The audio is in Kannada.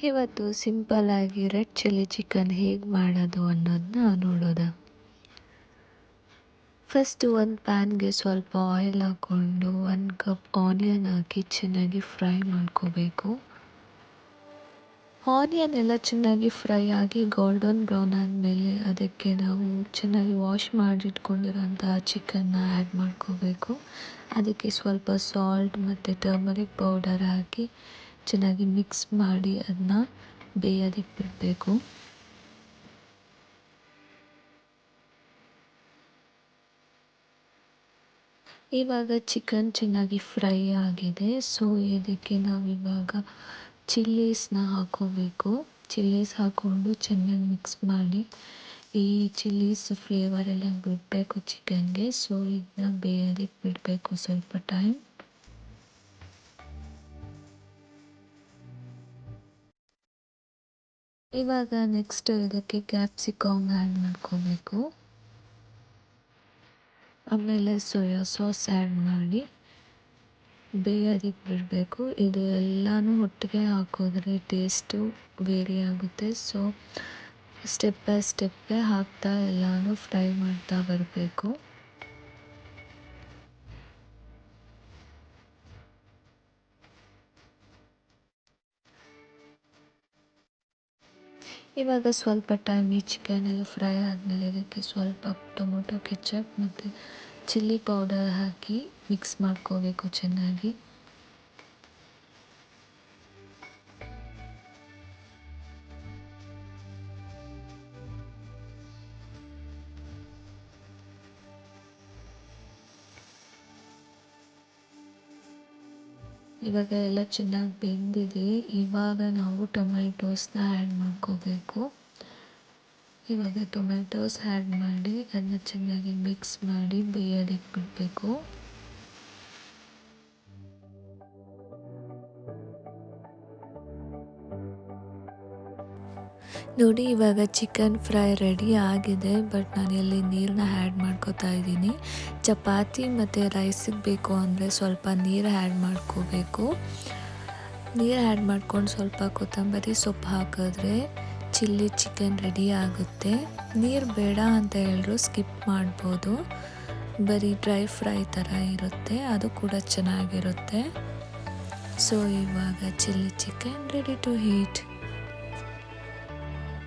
ಇವತ್ತು ಸಿಂಪಲ್ಲಾಗಿ ರೆಡ್ ಚಿಲ್ಲಿ ಚಿಕನ್ ಹೇಗೆ ಮಾಡೋದು ಅನ್ನೋದನ್ನ ನೋಡೋಣ. ಫಸ್ಟು ಒಂದು ಪ್ಯಾನ್ಗೆ ಸ್ವಲ್ಪ ಆಯಿಲ್ ಹಾಕ್ಕೊಂಡು 1 ಕಪ್ ಆನಿಯನ್ ಹಾಕಿ ಚೆನ್ನಾಗಿ ಫ್ರೈ ಮಾಡ್ಕೋಬೇಕು. ಆನಿಯನ್ ಎಲ್ಲ ಚೆನ್ನಾಗಿ ಫ್ರೈ ಆಗಿ ಗೋಲ್ಡನ್ ಬ್ರೌನ್ ಆದಮೇಲೆ ಅದಕ್ಕೆ ನಾವು ಚೆನ್ನಾಗಿ ವಾಶ್ ಮಾಡಿಟ್ಕೊಂಡಿರೋಂತಹ ಚಿಕನ್ನ ಆ್ಯಡ್ ಮಾಡ್ಕೋಬೇಕು. ಅದಕ್ಕೆ ಸ್ವಲ್ಪ ಸಾಲ್ಟ್ ಮತ್ತು ಟರ್ಮರಿಕ್ ಪೌಡರ್ ಹಾಕಿ ಚೆನ್ನಾಗಿ ಮಿಕ್ಸ್ ಮಾಡಿ ಅದನ್ನ ಬೇಯೋದಕ್ಕೆ ಬಿಡಬೇಕು. ಇವಾಗ ಚಿಕನ್ ಚೆನ್ನಾಗಿ ಫ್ರೈ ಆಗಿದೆ. ಸೊ ಇದಕ್ಕೆ ನಾವಿವಾಗ ಚಿಲ್ಲೀಸ್ನ ಹಾಕ್ಕೋಬೇಕು. ಚಿಲ್ಲೀಸ್ ಹಾಕ್ಕೊಂಡು ಚೆನ್ನಾಗಿ ಮಿಕ್ಸ್ ಮಾಡಿ ಈ ಚಿಲ್ಲೀಸ್ ಫ್ಲೇವರ್ ಎಲ್ಲ ಬಿಡಬೇಕು ಚಿಕನ್ಗೆ. ಸೊ ಇದನ್ನ ಬೇಯೋದಕ್ಕೆ ಬಿಡಬೇಕು ಸ್ವಲ್ಪ ಟೈಮ್. ಇವಾಗ ನೆಕ್ಸ್ಟ್ ಇದಕ್ಕೆ ಕ್ಯಾಪ್ಸಿಕಮ್ ಆ್ಯಡ್ ಮಾಡ್ಕೋಬೇಕು. ಆಮೇಲೆ ಸೋಯಾ ಸಾಸ್ ಆ್ಯಡ್ ಮಾಡಿ ಬೇಯೋದಕ್ಕೆ ಬಿಡಬೇಕು. ಇದು ಎಲ್ಲನೂ ಒಟ್ಟಿಗೆ ಹಾಕಿದ್ರೆ ಟೇಸ್ಟು ವೇರಿ ಆಗುತ್ತೆ. ಸೊ ಸ್ಟೆಪ್ ಬೈ ಸ್ಟೆಪ್ಗೆ ಹಾಕ್ತಾ ಎಲ್ಲನೂ ಫ್ರೈ ಮಾಡ್ತಾ ಬರಬೇಕು. ಇವಾಗ ಸ್ವಲ್ಪ ಟೈಮ್ ಈ ಚಿಕನ್ ಎಲ್ಲ ಫ್ರೈ ಆದಮೇಲೆ ಇದಕ್ಕೆ ಸ್ವಲ್ಪ ಟೊಮೊಟೊ ಕೆಚಪ್ ಮತ್ತು ಚಿಲ್ಲಿ ಪೌಡರ್ ಹಾಕಿ ಮಿಕ್ಸ್ ಮಾಡ್ಕೋಬೇಕು ಚೆನ್ನಾಗಿ. ಇವಾಗ ಎಲ್ಲ ಚೆನ್ನಾಗಿ ಬೆಂದಿದೆ. ಇವಾಗ ನಾವು ಟೊಮೆಟೋಸ್ನ ಆ್ಯಡ್ ಮಾಡ್ಕೋಬೇಕು. ಇವಾಗ ಟೊಮೆಟೋಸ್ ಆ್ಯಡ್ ಮಾಡಿ ಅದನ್ನ ಚೆನ್ನಾಗಿ ಮಿಕ್ಸ್ ಮಾಡಿ ಬೇಯೋದಕ್ಕೆ ಬಿಡಬೇಕು. ನೋಡಿ ಇವಾಗ ಚಿಕನ್ ಫ್ರೈ ರೆಡಿ ಆಗಿದೆ. ಬಟ್ ನಾನಿಲ್ಲಿ ನೀರನ್ನ ಆ್ಯಡ್ ಮಾಡ್ಕೋತಾ ಇದ್ದೀನಿ. ಚಪಾತಿ ಮತ್ತು ರೈಸಿಗೆ ಬೇಕು ಅಂದರೆ ಸ್ವಲ್ಪ ನೀರು ಆ್ಯಡ್ ಮಾಡ್ಕೋಬೇಕು. ನೀರು ಆ್ಯಡ್ ಮಾಡ್ಕೊಂಡು ಸ್ವಲ್ಪ ಕೊತ್ತಂಬರಿ ಸೊಪ್ಪು ಹಾಕಿದ್ರೆ ಚಿಲ್ಲಿ ಚಿಕನ್ ರೆಡಿ ಆಗುತ್ತೆ. ನೀರು ಬೇಡ ಅಂತ ಹೇಳಿದ್ರು ಸ್ಕಿಪ್ ಮಾಡ್ಬೋದು. ಬರೀ ಡ್ರೈ ಫ್ರೈ ಥರ ಇರುತ್ತೆ, ಅದು ಕೂಡ ಚೆನ್ನಾಗಿರುತ್ತೆ. ಸೊ ಇವಾಗ chilli chicken ready to heat.